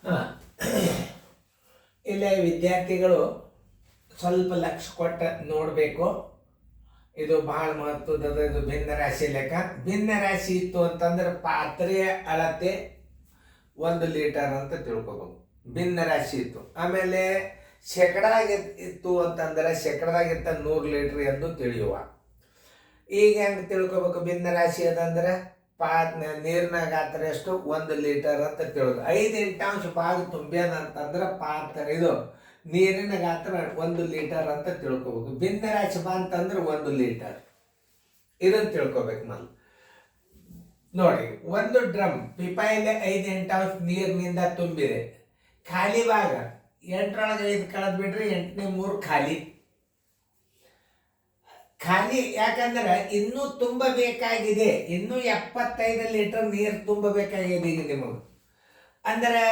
ಹಾಂ, ಇಲ್ಲೇ ವಿದ್ಯಾರ್ಥಿಗಳು ಸ್ವಲ್ಪ ಲಕ್ಷ್ಯ ಕೊಟ್ಟು ನೋಡಬೇಕು. ಇದು ಬಹಳ ಮಹತ್ವದ. ಇದು ಭಿನ್ನ ರಾಶಿ ಲೆಕ್ಕ. ಭಿನ್ನ ರಾಶಿ ಇತ್ತು ಅಂತಂದ್ರೆ ಪಾತ್ರೆಯ ಅಳತೆ 1 ಲೀಟರ್ ಅಂತ ತಿಳ್ಕೊಬೇಕು. ಭಿನ್ನ ರಾಶಿ ಇತ್ತು. ಆಮೇಲೆ ಶೇಕಡಾಗ ಇತ್ತು ಅಂತಂದ್ರೆ ಶೇಕಡದಾಗಿರ್ತ 100 ಲೀಟರ್ ಎಂದು ತಿಳಿಯುವ. ಈಗ ಹೆಂಗೆ ತಿಳ್ಕೊಬೇಕು? ಭಿನ್ನ ರಾಶಿ ಅದಂದ್ರೆ ನೀರಿನ ಗಾತ್ರ ಎಷ್ಟು? 1 ಲೀಟರ್ ಅಂತ ತಿಳಿದು 5/8 ಭಾಗ ತುಂಬ್ಯಾನ ಅಂತಂದ್ರೆ ಇದು ನೀರಿನ ಗಾತ್ರ 1 ಲೀಟರ್ ಅಂತ ತಿಳ್ಕೊಬೇಕು. ಭಿನ್ನ ರಾಶಿ ಅಂತಂದ್ರೆ 1 ಲೀಟರ್ ಇದನ್ನ ತಿಳ್ಕೊಬೇಕು. ನೋಡಿ, 1 ಡ್ರಮ್ ಪಿಪಾಯಿಲೆ 5/8 ನೀರಿನಿಂದ ತುಂಬಿದೆ. ಖಾಲಿ ಭಾಗ 8ರೊಳಗೆ 5 ಕಳೆದ್ ಬಿಡ್ರಿ, 8ನೇ 3 ಖಾಲಿ. ಯಾಕಂದ್ರೆ ಇನ್ನೂ ತುಂಬಬೇಕಾಗಿದೆ. ಇನ್ನೂ 75 ಲೀಟರ್ ನೀರು ತುಂಬಬೇಕಾಗಿದೆ ಈಗ ನಿಮಗೆ. ಅಂದ್ರೆ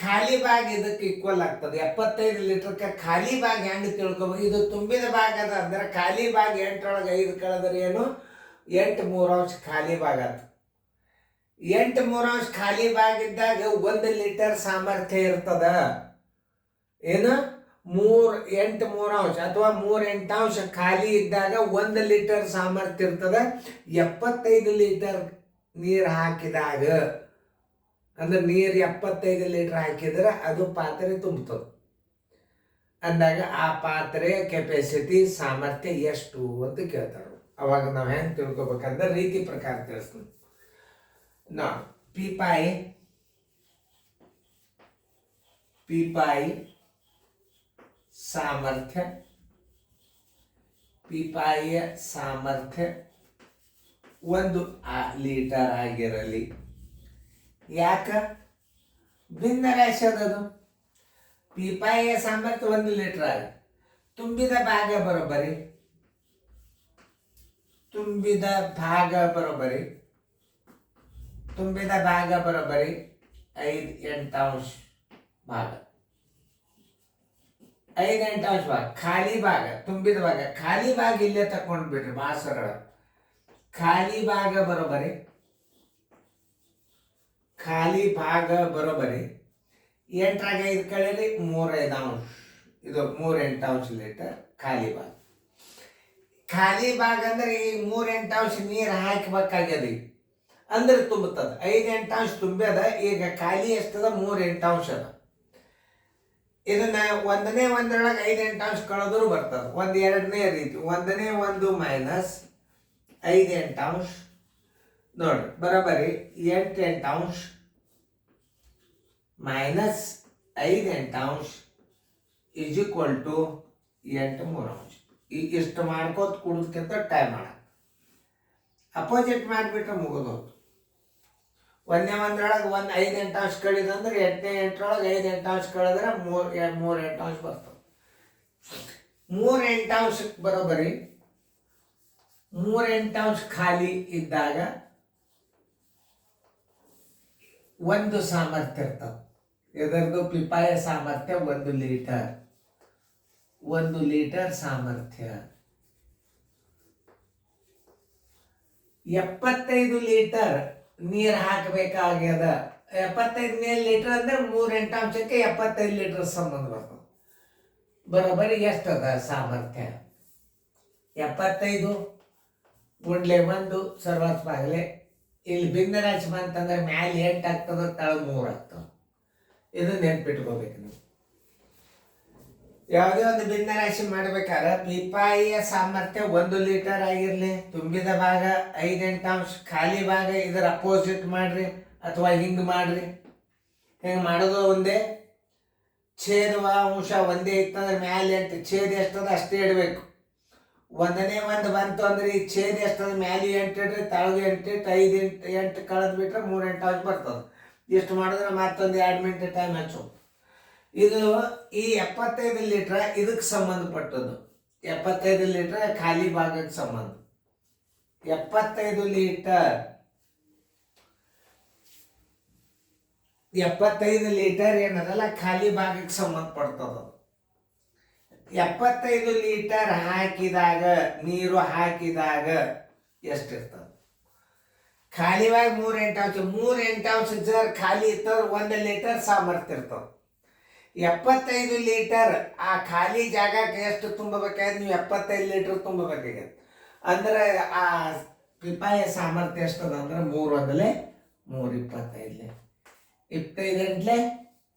ಖಾಲಿ ಭಾಗ ಇದಕ್ಕೆ ಈಕ್ವಲ್ ಆಗ್ತದೆ. 75 ಲೀಟರ್ಗೆ ಖಾಲಿ ಭಾಗ ಹೆಂಗೆ ತಿಳ್ಕೊಬೇಕು? ಇದು ತುಂಬಿದ ಭಾಗ ಅದ ಅಂದ್ರೆ ಖಾಲಿ ಭಾಗ 8ರೊಳಗೆ 5 ಕಳೆದ್ರೆ ಏನು? 8/3 ಖಾಲಿ ಭಾಗ ಆಯ್ತು. 8/3 ಖಾಲಿ ಭಾಗ ಇದ್ದಾಗ 1 ಲೀಟರ್ ಸಾಮರ್ಥ್ಯ ಇರ್ತದ. ಏನು? 8/3 ಅಥವಾ 3/8 ಖಾಲಿ ಇದ್ದಾಗ 1 ಲೀಟರ್ ಸಾಮರ್ಥ್ಯ ಇರ್ತದ. 75 ಲೀಟರ್ ನೀರು ಹಾಕಿದಾಗ ಅಂದ್ರೆ ನೀರು 75 ಲೀಟರ್ ಹಾಕಿದ್ರೆ ಅದು ಪಾತ್ರೆ ತುಂಬುತ್ತದೆ. ಅಂದಾಗ ಆ ಪಾತ್ರೆಯ ಕೆಪಾಸಿಟಿ ಸಾಮರ್ಥ್ಯ ಎಷ್ಟು ಅಂತ ಕೇಳ್ತಾರೆ. ಅವಾಗ ನಾವು ಹೆಂಗೆ ತಿಳ್ಕೊಬೇಕಂದ್ರೆ ರೀತಿ ಪ್ರಕಾರ ತಿಳಿಸ್ತೀನಿ. ಪೀಪಾಯಿ ಸಾಮರ್ಥ್ಯ, ಪೀಪಾಯಿಯ ಸಾಮರ್ಥ್ಯ 1 ಲೀಟರ್ ಆಗಿರಲಿ. ಯಾಕ? ಭಿನ್ನ ರಾಶಿ ಅದದು. ಪೀಪಾಯಿಯ ಸಾಮರ್ಥ್ಯ 1 ಲೀಟರ್ ಆಗಿ ತುಂಬಿದ ಭಾಗ ಬರೋಬ್ಬರಿ 5/8 ಭಾಗ. 5/8 ಭಾಗ ಖಾಲಿ ಭಾಗ, ತುಂಬಿದ ಭಾಗ. ಖಾಲಿ ಭಾಗ ಇಲ್ಲೇ ತಕೊಂಡು ಬಿಡ್ರಿ, ಭಾಳ ಸರಳ. ಖಾಲಿ ಭಾಗ ಬರೋಬ್ಬರಿ 8ರಾಗ 5 ಕಳೆರಿ 3/5. ಇದು 3/8 ಲೀಟರ್ ಖಾಲಿ ಭಾಗ. ಖಾಲಿ ಭಾಗ ಅಂದ್ರೆ ಈ 3/8 ನೀರು ಹಾಕಬೇಕಾಗ್ಯದ ಅಂದ್ರೆ ತುಂಬುತ್ತದ. 5/8 ತುಂಬ್ಯದ. ಈಗ ಖಾಲಿ ಎಷ್ಟದ? 3/8 ಅದ. ಇದನ್ನ 1ನೇ 1ರೊಳಗೆ 5/8 ಕಳೆದ್ರು ಬರ್ತದೆ. 2ನೇ ರೀತಿ 1ನೇ 1 ಮೈನಸ್ 5/8 ನೋಡ್ರಿ, ಬರೋಬ್ಬರಿ 8/8 ಮೈನಸ್ 5/8 ಈಸ್ ಈಕ್ವಲ್ ಟು 8/3. ಇಷ್ಟು ಮಾಡ್ಕೋತ ಕುಡಿದ್ಕಿಂತ ಟೈಮ್ ಮಾಡ ಅಪೋಸಿಟ್ ಮಾಡಿಬಿಟ್ರೆ ಮುಗಿದೋದು. 1ನೇ 1ರೊಳಗೆ 5/8 ಕಳಿದಂದ್ರೆ 8ನೇ 8ರೊಳಗೆ 5/8 ಕಳೆದ್ರೆ 3/8 ಬರ್ತದೆ. 3/8 ಬರೋಬ್ಬರಿ 3/8 ಖಾಲಿ ಇದ್ದಾಗ 1 ಸಾಮರ್ಥ್ಯ ಇರ್ತದೆ. ಇದರದು ಪಿಪಾಯ ಸಾಮರ್ಥ್ಯ 1 ಲೀಟರ್. 1 ಲೀಟರ್ ಸಾಮರ್ಥ್ಯ. 75 ಲೀಟರ್ ನೀರು ಹಾಕಬೇಕಾಗ್ಯದ. 75 ಲೀಟರ್ ಅಂದ್ರೆ 3/8ಕ್ಕೆ 75 ಲೀಟರ್ ಸಂಬಂಧ ಬರ್ತದೆ. ಬರೋಬ್ಬರಿ ಎಷ್ಟದ ಸಾಮರ್ಥ್ಯ? 75 ಗುಂಡ್ಲೆ 1 ಸರ್ವತ್ ಬಾಗಲೆ. ಇಲ್ಲಿ ಭಿನ್ನ ರಾಶಿ ಬಂತಂದ್ರೆ ಮ್ಯಾಲೆ 8 ಆಗ್ತದ, ತಳ 3 ಆಗ್ತದೆ. ಇದನ್ನ ನೆನ್ಪಿಟ್ಕೋಬೇಕು ನೀವು. ಯಾವುದೇ ಒಂದು ಭಿನ್ನ ರಾಶಿ ಮಾಡ್ಬೇಕಾದ್ರೆ ಪಿಪಾಯಿಯ ಸಾಮರ್ಥ್ಯ 1 ಲೀಟರ್ ಆಗಿರ್ಲಿ. ತುಂಬಿದ ಭಾಗ 5/8, ಖಾಲಿ ಭಾಗ ಇದರ ಅಪೋಸಿಟ್ ಮಾಡ್ರಿ ಅಥವಾ ಹಿಂಗೆ ಮಾಡ್ರಿ. ಹಿಂಗೆ ಮಾಡೋದು ಒಂದೇ. ಛೇದವ ಅಂಶ ಒಂದೇ ಇತ್ತಂದ್ರೆ ಮ್ಯಾಲೆ 8, ಛೇದ ಎಷ್ಟದ ಅಷ್ಟೇ ಇಡಬೇಕು. 1ನೇ 1 ಬಂತು ಅಂದ್ರೆ ಈ ಛೇದ ಎಷ್ಟದ? ಮ್ಯಾಲೆ 8 ಇಡ್ರಿ, ತಳಗೆ 8 ಇಟ್ಟು 5/8 ಕಳೆದು ಬಿಟ್ರೆ 3/8 ಬರ್ತದೆ. ಇಷ್ಟು ಮಾಡಿದ್ರೆ ಮತ್ತೊಂದು 2 ಮಿನಿಟ್ ಟೈಮ್ ಹಚ್ಚು. ಇದು ಈ 75 ಲೀಟರ್ ಇದಕ್ಕೆ ಸಂಬಂಧಪಟ್ಟದ್ದು. 75 ಲೀಟರ್ ಖಾಲಿ ಭಾಗಕ್ಕೆ ಸಂಬಂಧ. 75 ಲೀಟರ್ ಏನದಲ್ಲ ಖಾಲಿ ಭಾಗಕ್ಕೆ ಸಂಬಂಧಪಡ್ತದ. 75 ಲೀಟರ್ ಹಾಕಿದಾಗ, ನೀರು ಹಾಕಿದಾಗ ಎಷ್ಟಿರ್ತದೆ? ಖಾಲಿವಾಗಿ 3 ಜರ್ ಖಾಲಿ ಇತ್ತಂದ್ರೆ 1 ಲೀಟರ್ ಸಾಮರ್ಥ್ಯ ಇರ್ತದೆ. 75 ಲೀಟರ್ ಆ ಖಾಲಿ ಜಾಗಕ್ಕೆ ಎಷ್ಟು ತುಂಬಬೇಕಾದ್ರೆ ನೀವು 75 ಲೀಟರ್ ತುಂಬಬೇಕಾಗ್ಯದ. ಅಂದ್ರೆ ಆ ಪಿಪಾಯ ಸಾಮರ್ಥ್ಯ ಎಷ್ಟದ ಅಂದ್ರೆ 3 1 3 25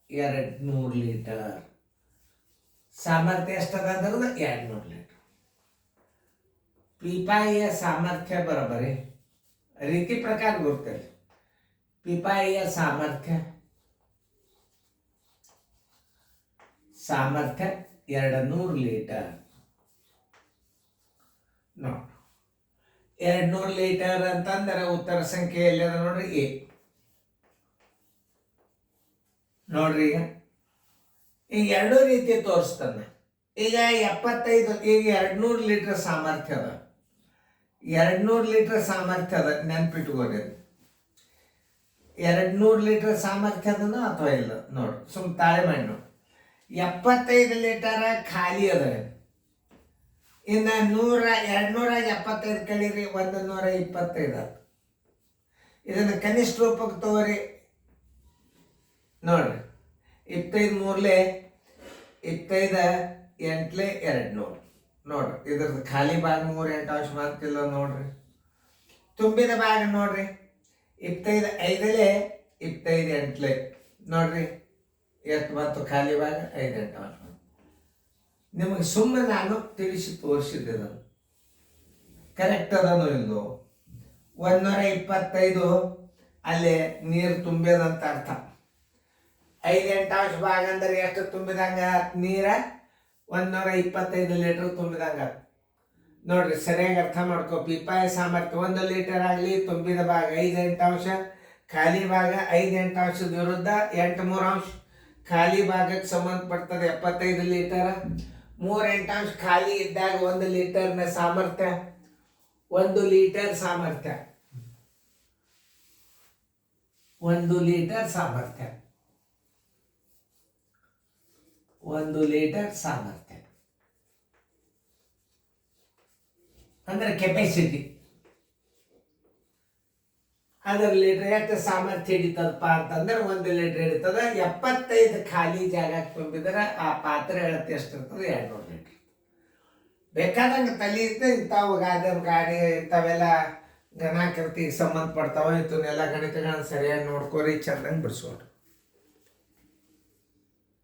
200 ಲೀಟರ್ ಸಾಮರ್ಥ್ಯ ಎಷ್ಟದ ಅಂದ್ರೆ 200 ಲೀಟರ್. ಪಿಪಾಯಿಯ ಸಾಮರ್ಥ್ಯ ಬರೋಬರಿ ರೀತಿ ಪ್ರಕಾರ ಗೊತ್ತಲ್ಲ. ಪಿಪಾಯಿಯ ಸಾಮರ್ಥ್ಯ 200 ಲೀಟರ್. ನೋಡಿ 200 ಲೀಟರ್ ಅಂತಂದ್ರೆ ಉತ್ತರ ಸಂಖ್ಯೆ ಎಲ್ಲಿದೆ ನೋಡ್ರಿ, ಎ. ನೋಡ್ರಿ ಈಗ ಎರಡೂ ರೀತಿ ತೋರಿಸ್ತಾನೆ. ಈಗ 75 ಈಗ 200 ಲೀಟರ್ ಸಾಮರ್ಥ್ಯ ಅದ. 200 ಲೀಟರ್ ಸಾಮರ್ಥ್ಯ ಅದ, ನೆನ್ಪಿಟ್ಕೋರಿ. 200 ಲೀಟರ್ ಸಾಮರ್ಥ್ಯ ಅದನ ಅಥವಾ ಇಲ್ಲ ನೋಡಿ, ಸುಮ್ ತಾಳೆ ಮಾಡಿ ನೋಡಿ. 75 ಲೀಟರ್ ಖಾಲಿ ಅದ. ಇನ್ನು 275 ಕಳೀರಿ 125 ಆಯ್ತು. ಇದನ್ನು ಕನಿಷ್ಠ ರೂಪಕ್ಕೆ ತಗೋರಿ. ನೋಡ್ರಿ 25 3 25 8 200. ನೋಡ್ರಿ ಇದ್ರದ್ದು ಖಾಲಿ ಭಾಗ 3 8 ಅಂಶ ಮಾಡ್ತಿಲ್ಲ ನೋಡ್ರಿ. ತುಂಬಿದ ಭಾಗ ನೋಡ್ರಿ 25 5 25 8 ನೋಡ್ರಿ ಎಷ್ಟು ಮತ್ತು ಖಾಲಿ ಭಾಗ 5 8 ಅಂಶ. ನಿಮಗೆ ಸುಮ್ಮನೆ ನಾನು ತಿಳಿಸಿ ತೋರಿಸಿದ್ದೆ. ನಾನು ಕರೆಕ್ಟ್ ಅದನೋ ಇಲ್ಲೋ. 125 ಅಲ್ಲಿ ನೀರು ತುಂಬಿದಂತ ಅರ್ಥ. 5 8 ಅಂಶ ಭಾಗ ಅಂದ್ರೆ ಎಷ್ಟು ತುಂಬಿದಂಗ ನೀರ 125 ಲೀಟರ್ ತುಂಬಿದಂಗ. ನೋಡ್ರಿ ಸರಿಯಾಗಿ ಅರ್ಥ ಮಾಡ್ಕೋ. ಪಿಪಾಯ ಸಾಮರ್ಥ್ಯ 1 ಲೀಟರ್ ಆಗಲಿ, ತುಂಬಿದ ಭಾಗ 5 8 ಅಂಶ, ಖಾಲಿ ಭಾಗ 5 8 ಅಂಶದ ವಿರುದ್ಧ 8 3 ಅಂಶ ಖಾಲಿ ಭಾಗಕ್ಕೆ ಸಂಬಂಧಪಡ್ತದೆ 75 ಲೀಟರ್. 3 8 ಅಂಶ ಖಾಲಿ ಇದ್ದಾಗ 1 ಲೀಟರ್ನ ಸಾಮರ್ಥ್ಯ 1 ಲೀಟರ್ ಸಾಮರ್ಥ್ಯ 1 ಲೀಟರ್ ಸಾಮರ್ಥ್ಯ 1 ಲೀಟರ್ ಸಾಮರ್ಥ್ಯ ಅಂದ್ರೆ ಕೆಪಾಸಿಟಿ. ಅದರ ಲೀಟರ್ ಎಷ್ಟು ಸಾಮರ್ಥ್ಯ ಹಿಡಿತದಪ್ಪ ಅಂತಂದ್ರೆ 1 ಲೀಟರ್ ಹಿಡಿತದ. 75 ಖಾಲಿ ಜಾಗ ತುಂಬಿದ್ರೆ ಆ ಪಾತ್ರೆ ಅಳತೆ ಎಷ್ಟಿರ್ತದೆ 200 ಲೀಟರ್. ಬೇಕಾದಂಗೆ ತಲೆ ಇತ್ತು ಇಂಥವು ಗಾಡಿ ಇಂಥವೆಲ್ಲ ಗಣಾಕೃತಿಗೆ ಸಂಬಂಧಪಡ್ತಾವ. ಇಂಥವನ್ನೆಲ್ಲ ಗಣಿತಗಳನ್ನ ಸರಿಯಾಗಿ ನೋಡ್ಕೋರಿ, ಚಂದಂಗೆ ಬಿಡಿಸೋಣ.